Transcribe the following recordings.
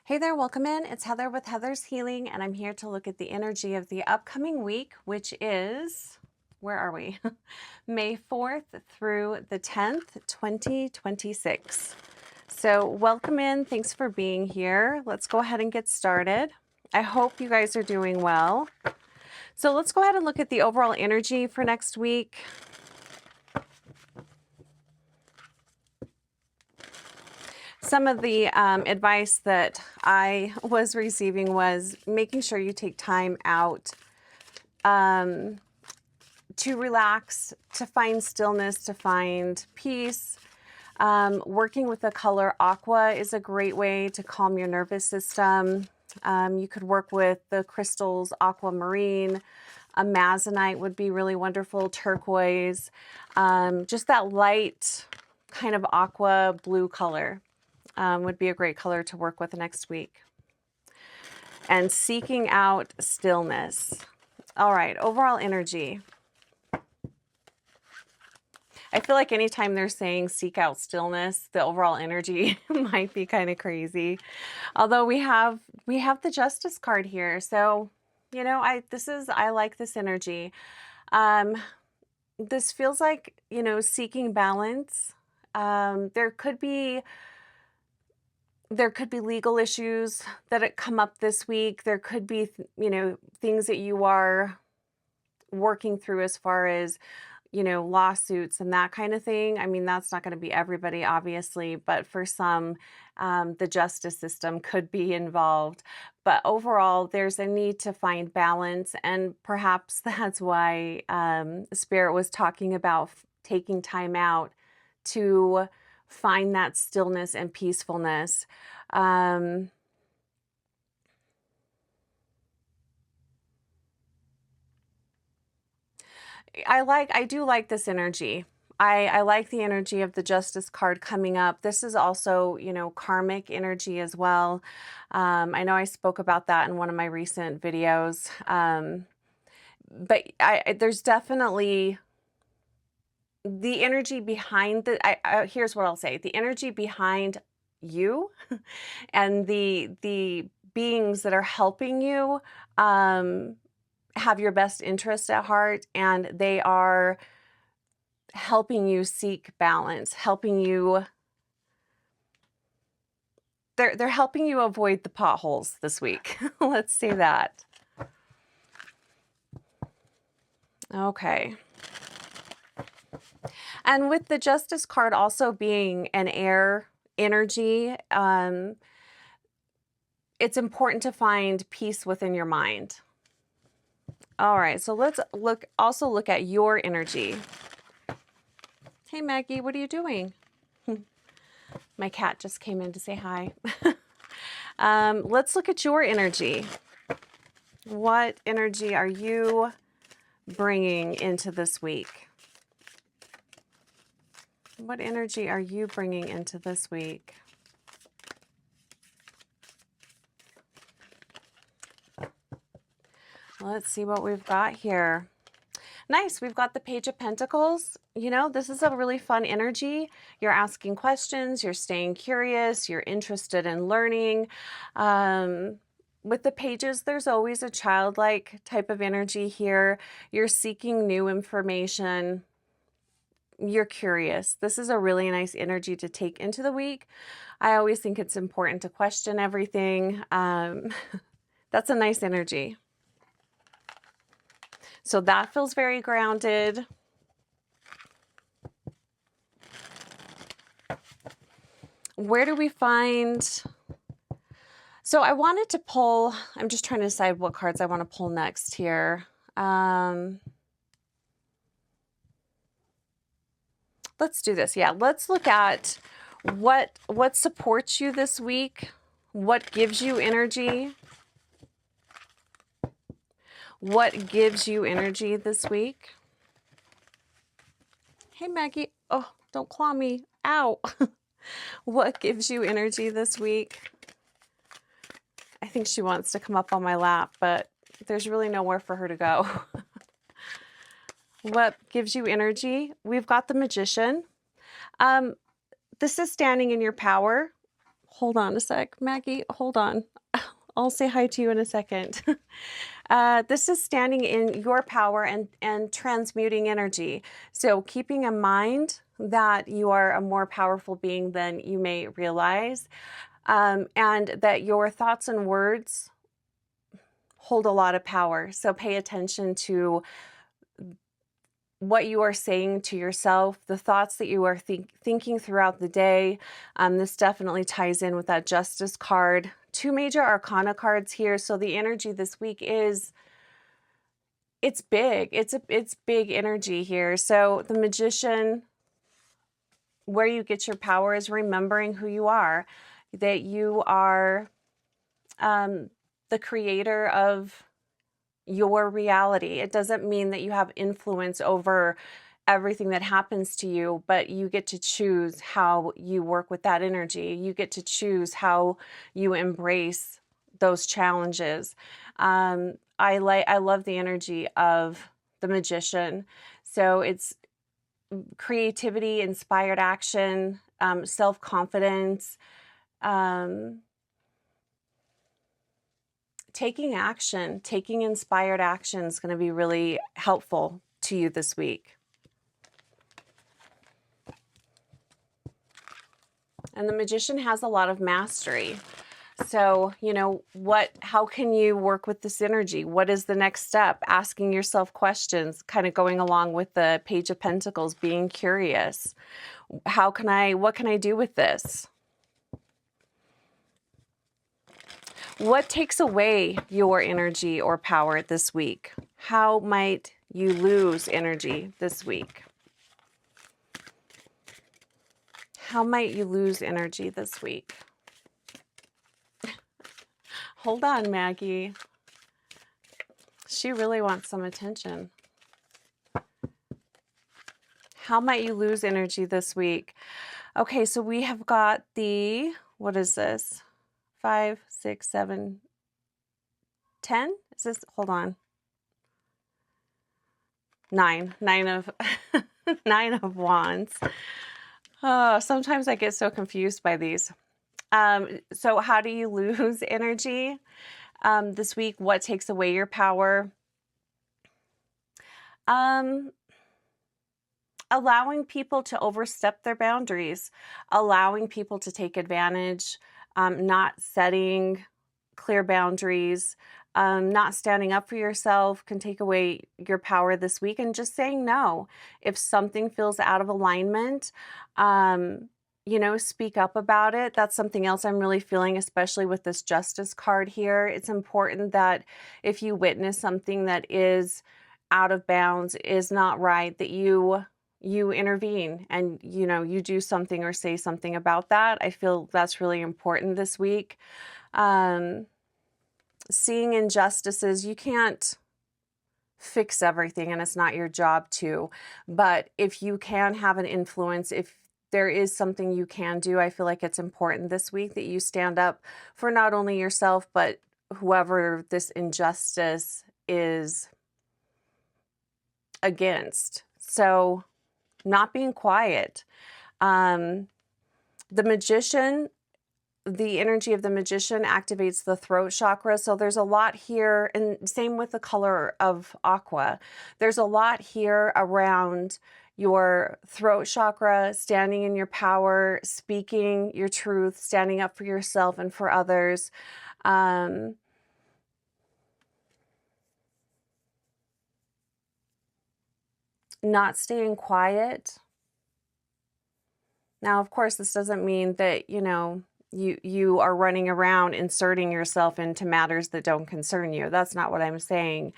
Hey there, welcome in. It's Heather with Heather's Healing, and I'm here to look at the energy of the upcoming week, which is, where are we? May 4th through the 10th, 2026. So welcome in. Thanks for being here. Let's go ahead and get started. I hope you guys are doing well. So let's go ahead and look at the overall energy for next week. Some of the advice that I was receiving was making sure you take time out to relax, to find stillness, to find peace. Working with the color aqua is a great way to calm your nervous system. You could work with the crystals aquamarine. Amazonite would be really wonderful, turquoise. Just that light kind of aqua blue color. Would be a great color to work with next week. And seeking out stillness. All right, overall energy. I feel like anytime they're saying seek out stillness, the overall energy might be kind of crazy. Although we have the Justice card here. So, you know, I like this energy. This feels like, you know, seeking balance. There could be legal issues that come up this week. There could be, you know, things that you are working through as far as, you know, lawsuits and that kind of thing. I mean, that's not going to be everybody, obviously, but for some, the justice system could be involved. But overall, there's a need to find balance. And perhaps that's why Spirit was talking about taking time out to find that stillness and peacefulness. I do like this energy. I like the energy of the Justice card coming up. This is also, you know, karmic energy as well. I know I spoke about that in one of my recent videos. But there's definitely the energy behind here's what I'll say. The energy behind you and the beings that are helping you have your best interest at heart, and they are helping you seek balance, helping you they're helping you avoid the potholes this week. Let's say that. Okay. And with the Justice card also being an air energy, it's important to find peace within your mind. All right, so let's also look at your energy. Hey Maggie, what are you doing? My cat just came in to say hi. Let's look at your energy. What energy are you bringing into this week? What energy are you bringing into this week? Let's see what we've got here. Nice, we've got the Page of Pentacles. You know, this is a really fun energy. You're asking questions, you're staying curious, you're interested in learning. With the pages, there's always a childlike type of energy here. You're seeking new information. You're curious. This is a really nice energy to take into the week. I always think it's important to question everything. That's a nice energy. So that feels very grounded. Where do we find... So I wanted to pull... I'm just trying to decide what cards I want to pull next here. Let's do this. Yeah, let's look at what supports you this week, what gives you energy. What gives you energy this week? Hey, Maggie. Oh, don't claw me. Ow. What gives you energy this week? I think she wants to come up on my lap, but there's really nowhere for her to go. What gives you energy? We've got the Magician. This is standing in your power, Hold on a sec, Maggie, hold on. I'll say hi to you in a second. This is standing in your power and transmuting energy. So keeping in mind that you are a more powerful being than you may realize, and that your thoughts and words hold a lot of power. So pay attention to what you are saying to yourself, the thoughts that you are thinking throughout the day. This definitely ties in with that Justice card. 2 major arcana cards here. So the energy this week is, it's big. It's big energy here. So the Magician, where you get your power is remembering who you are, that you are the creator of your reality. It doesn't mean that you have influence over everything that happens to you, but you get to choose how you work with that energy. You get to choose how you embrace those challenges. I love the energy of the Magician. So it's creativity, inspired action, self-confidence, taking action, taking inspired action is going to be really helpful to you this week. And the Magician has a lot of mastery. So, you know, how can you work with this energy? What is the next step? Asking yourself questions, kind of going along with the Page of Pentacles, being curious. What can I do with this? What takes away your energy or power this week? How might you lose energy this week? How might you lose energy this week? Hold on, Maggie. She really wants some attention. How might you lose energy this week? Okay, so we have got the, what is this? 5, 6, 7, 10? Is this, hold on. 9 of, 9 of Wands. Oh, sometimes I get so confused by these. So how do you lose energy this week? What takes away your power? Allowing people to overstep their boundaries, allowing people to take advantage, not setting clear boundaries, not standing up for yourself can take away your power this week, and just saying no. If something feels out of alignment, you know, speak up about it. That's something else I'm really feeling, especially with this Justice card here. It's important that if you witness something that is out of bounds, is not right, that you intervene and, you know, you do something or say something about that. I feel that's really important this week. Seeing injustices, you can't fix everything and it's not your job to, but if you can have an influence, if there is something you can do, I feel like it's important this week that you stand up for not only yourself, but whoever this injustice is against. So not being quiet. The Magician, the energy of the Magician activates the throat chakra. So there's a lot here, and same with the color of aqua. There's a lot here around your throat chakra, standing in your power, speaking your truth, standing up for yourself and for others. Not staying quiet. Now, of course, this doesn't mean that, you know, you are running around inserting yourself into matters that don't concern you. That's not what I'm saying.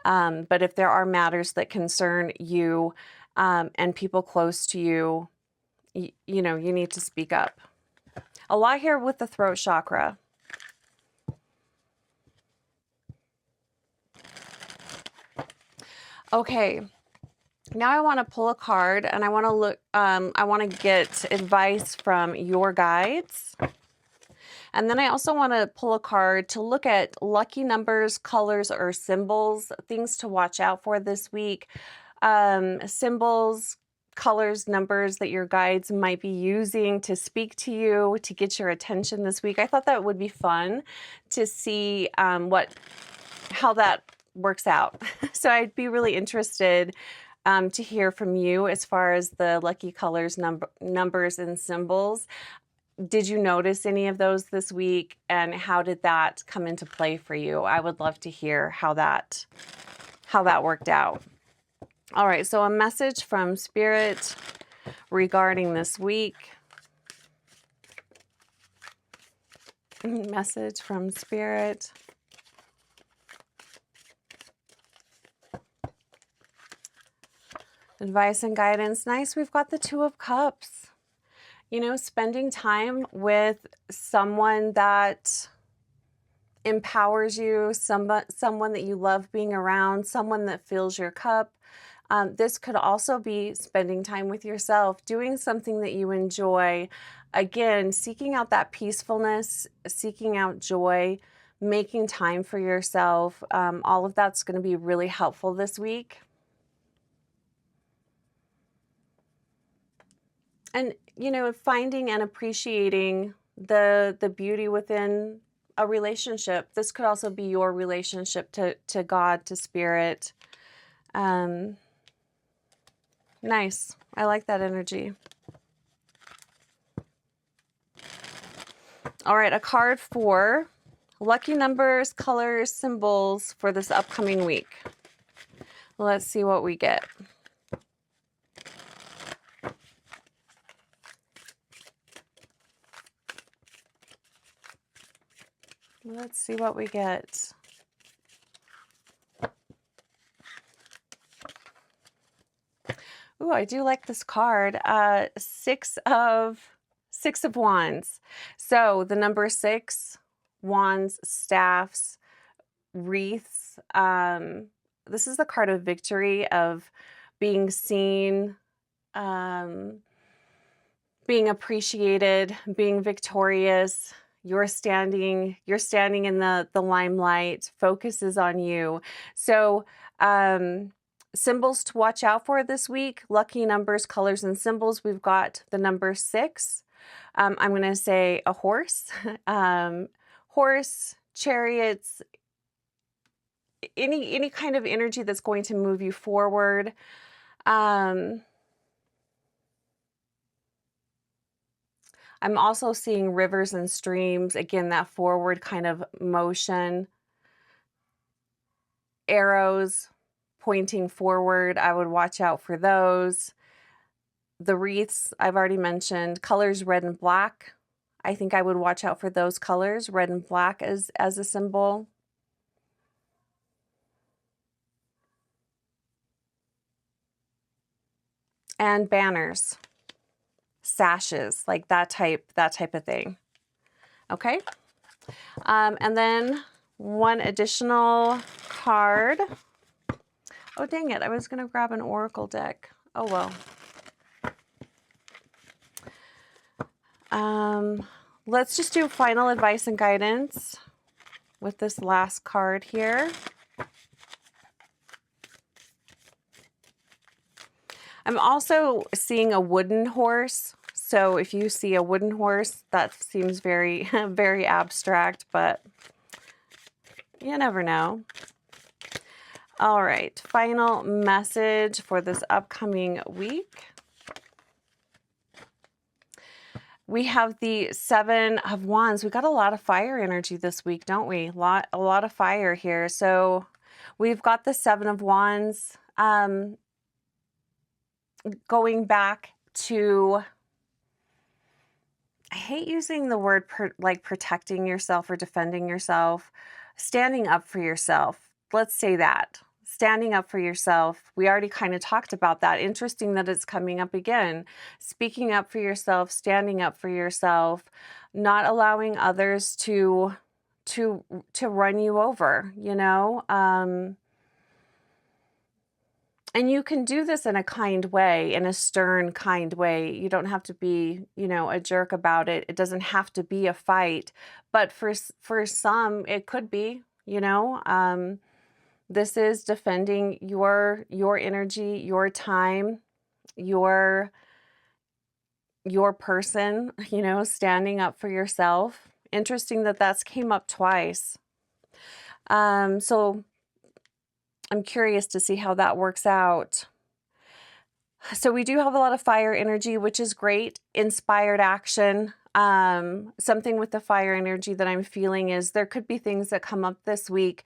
But if there are matters that concern you and people close to you, you know, you need to speak up. A lot here with the throat chakra. Okay. Now I want to pull a card and I want to look, I want to get advice from your guides. And then I also want to pull a card to look at lucky numbers, colors, or symbols, things to watch out for this week. Symbols, colors, numbers that your guides might be using to speak to you, to get your attention this week. I thought that would be fun to see how that works out. So I'd be really interested to hear from you as far as the lucky colors, numbers, and symbols. Did you notice any of those this week, and how did that come into play for you? I would love to hear how that worked out. All right, so a message from Spirit regarding this week. Message from Spirit. Advice and guidance. Nice. We've got the Two of Cups. You know, spending time with someone that empowers you, someone that you love being around, someone that fills your cup. This could also be spending time with yourself, doing something that you enjoy. Again, seeking out that peacefulness, seeking out joy, making time for yourself. All of that's going to be really helpful this week. And, you know, finding and appreciating the beauty within a relationship. This could also be your relationship to God, to Spirit. Nice. I like that energy. All right, a card for lucky numbers, colors, symbols for this upcoming week. Let's see what we get. Let's see what we get. Ooh, I do like this card. Six of Wands. So the number 6, wands, staffs, wreaths. This is the card of victory, of being seen, being appreciated, being victorious. You're standing in the limelight. Focus is on you. So symbols to watch out for this week, lucky numbers, colors, and symbols. We've got the number 6. I'm going to say a horse, horse, chariots, any kind of energy that's going to move you forward. I'm also seeing rivers and streams. Again, that forward kind of motion. Arrows pointing forward. I would watch out for those. The wreaths, I've already mentioned. Colors, red and black. I think I would watch out for those colors, red and black as a symbol. And banners, sashes, like that type of thing. Okay. And then one additional card. Oh, dang it. I was going to grab an oracle deck. Oh, well. Let's just do final advice and guidance with this last card here. I'm also seeing a wooden horse. So if you see a wooden horse, that seems very, very abstract, but you never know. All right, final message for this upcoming week. We have the 7 of Wands. We got a lot of fire energy this week, don't we? A lot of fire here. So we've got the 7 of Wands. Going back to, I hate using the word like protecting yourself or defending yourself, standing up for yourself. Let's say that. Standing up for yourself. We already kind of talked about that. Interesting that it's coming up again. Speaking up for yourself, standing up for yourself, not allowing others to run you over, you know? And you can do this in a kind way, in a stern, kind way. You don't have to be, you know, a jerk about it. It doesn't have to be a fight. But for some, it could be, you know. This is defending your energy, your time. your person, you know, standing up for yourself. Interesting that that's came up twice. So I'm curious to see how that works out. So we do have a lot of fire energy, which is great. Inspired action. Something with the fire energy that I'm feeling is there could be things that come up this week,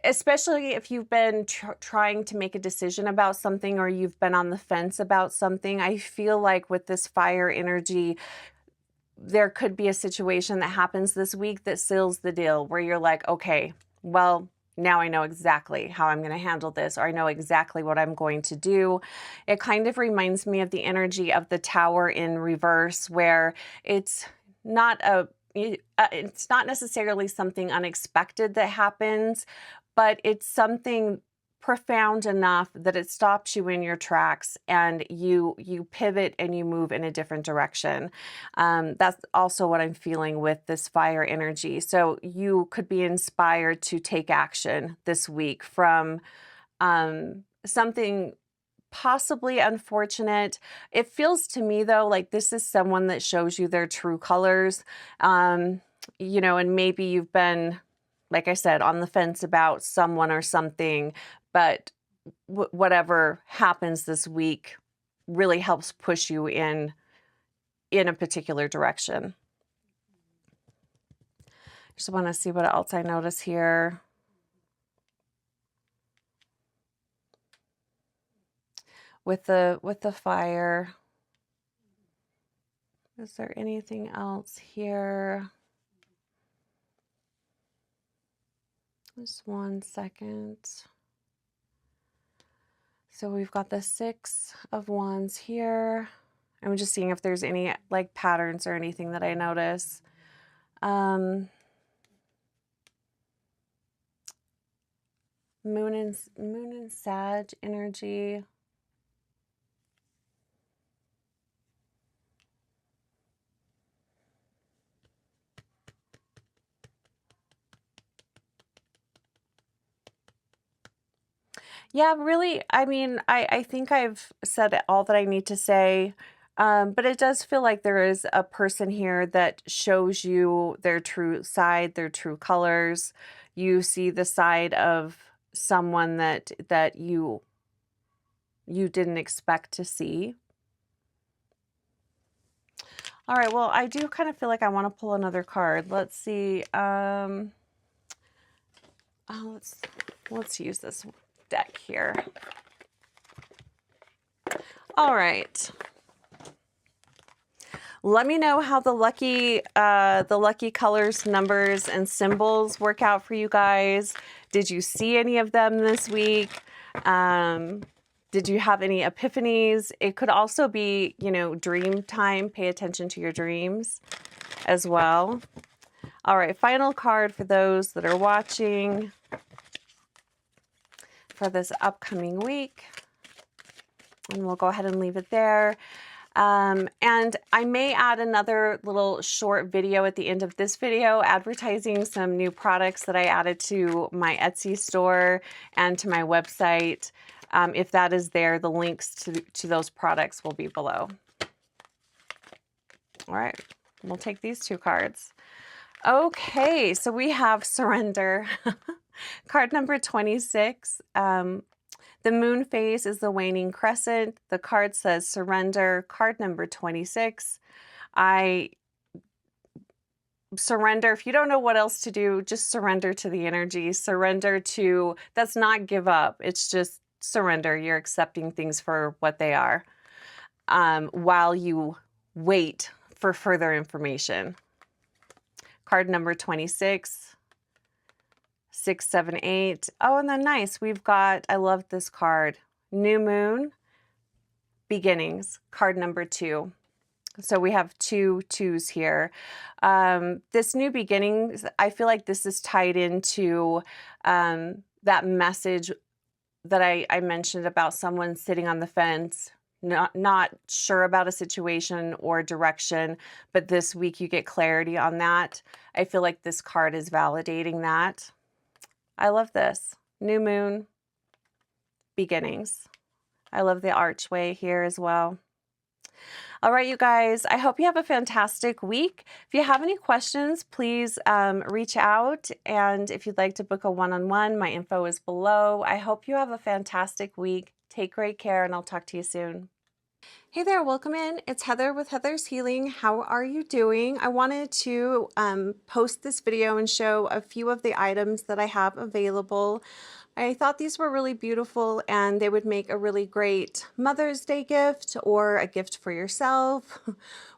especially if you've been trying to make a decision about something or you've been on the fence about something. I feel like with this fire energy, there could be a situation that happens this week that seals the deal, where you're like, okay, well, now I know exactly how I'm going to handle this, or I know exactly what I'm going to do. It kind of reminds me of the energy of the Tower in reverse, where it's not necessarily something unexpected that happens, but it's something profound enough that it stops you in your tracks and you pivot and you move in a different direction. That's also what I'm feeling with this fire energy. So you could be inspired to take action this week from something possibly unfortunate. It feels to me though like this is someone that shows you their true colors, you know, and maybe you've been, like I said, on the fence about someone or something, but whatever happens this week really helps push you in a particular direction. Just want to see what else I notice here. With the fire. Is there anything else here? Just 1 second. So we've got the 6 of Wands here. I'm just seeing if there's any like patterns or anything that I notice. Moon and Sag energy. Yeah, really, I mean, I think I've said all that I need to say, but it does feel like there is a person here that shows you their true side, their true colors. You see the side of someone that you didn't expect to see. All right, well, I do kind of feel like I want to pull another card. Let's see. Let's use this deck here. All right. Let me know how the lucky colors, numbers, and symbols work out for you guys. Did you see any of them this week? Did you have any epiphanies? It could also be, you know, dream time. Pay attention to your dreams as well. All right, final card for those that are watching for this upcoming week. And we'll go ahead and leave it there. And I may add another little short video at the end of this video advertising some new products that I added to my Etsy store and to my website. If that is there, the links to those products will be below. All right, we'll take these 2 cards. Okay, so we have Surrender. Card number 26. The moon phase is the waning crescent. The card says surrender. Card number 26. I surrender. If you don't know what else to do, just surrender to the energy. Surrender to, that's not give up. It's just surrender. You're accepting things for what they are while you wait for further information. Card number 26. 6, 7, 8. Oh, and then nice. We've got, I love this card. New Moon, Beginnings, card number 2. So we have 2 2s here. This new beginnings, I feel like this is tied into that message that I mentioned about someone sitting on the fence, not sure about a situation or direction, but this week you get clarity on that. I feel like this card is validating that. I love this. New moon, beginnings. I love the archway here as well. All right, you guys, I hope you have a fantastic week. If you have any questions, please reach out. And if you'd like to book a one-on-one, my info is below. I hope you have a fantastic week. Take great care, and I'll talk to you soon. Hey there, welcome in. It's Heather with Heather's Healing. How are you doing? I wanted to post this video and show a few of the items that I have available. I thought these were really beautiful and they would make a really great Mother's Day gift or a gift for yourself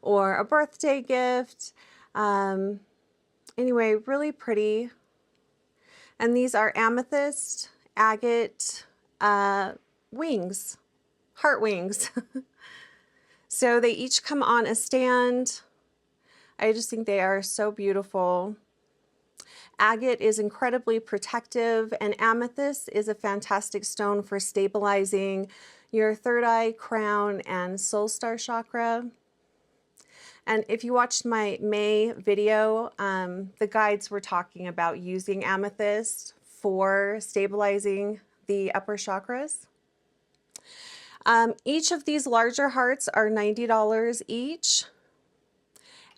or a birthday gift. Anyway, really pretty. And these are amethyst, agate wings, heart wings. So they each come on a stand. I just think they are so beautiful. Agate is incredibly protective, and amethyst is a fantastic stone for stabilizing your third eye, crown, and soul star chakra. And if you watched my May video, the guides were talking about using amethyst for stabilizing the upper chakras. Each of these larger hearts are $90 each.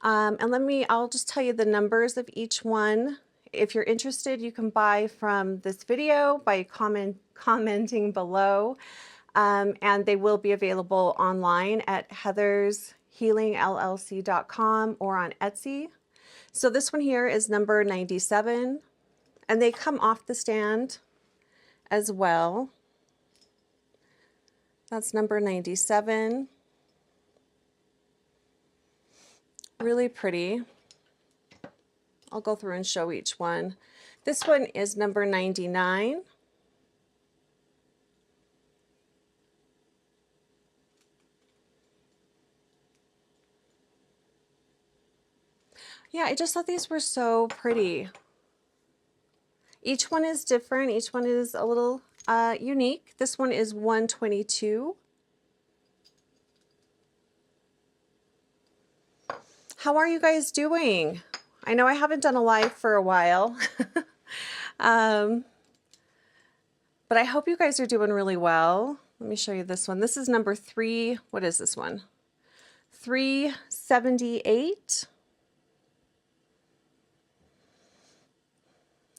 And I'll just tell you the numbers of each one. If you're interested, you can buy from this video by commenting below. And they will be available online at heathershealingllc.com or on Etsy. So this one here is number 97, and they come off the stand as well. That's number 97. Really pretty. I'll go through and show each one. This one is number 99. Yeah, I just thought these were so pretty. Each one is different. Each one is a little unique. This one is 122. How are you guys doing? I know I haven't done a live for a while, but I hope you guys are doing really well. Let me show you this one. This is number 3. What is this one? 378.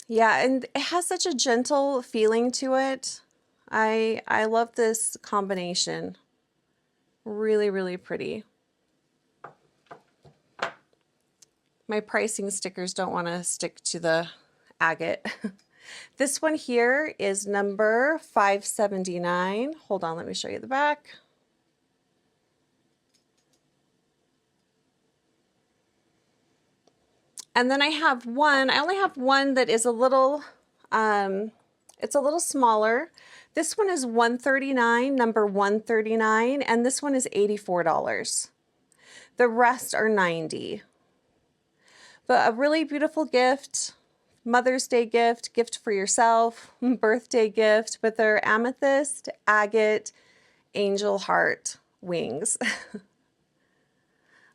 Yeah, and it has such a gentle feeling to it. I love this combination. Really, really pretty. My pricing stickers don't want to stick to the agate. This one here is number 579. Hold on, let me show you the back. And then I only have one that is a little, it's a little smaller. This one is 139, number 139, and this one is $84. The rest are 90. But a really beautiful gift, Mother's Day gift, gift for yourself, birthday gift with their amethyst, agate, angel heart wings.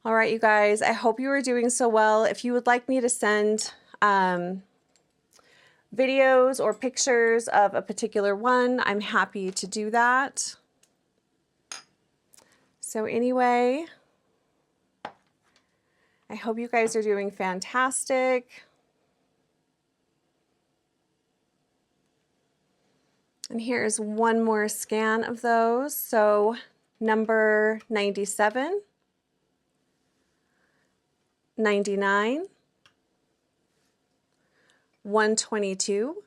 All right, you guys, I hope you are doing so well. If you would like me to send videos or pictures of a particular one, I'm happy to do that. So anyway, I hope you guys are doing fantastic. And here's one more scan of those. So number 97, 99, 122,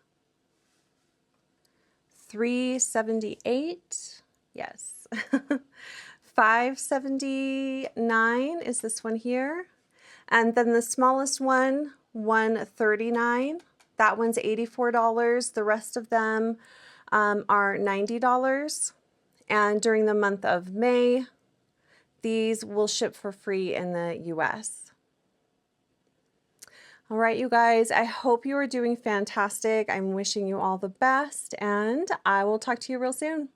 378, yes, 579 is this one here. And then the smallest one, 139, that one's $84. The rest of them are $90. And during the month of May, these will ship for free in the US. All right, you guys, I hope you are doing fantastic. I'm wishing you all the best, and I will talk to you real soon.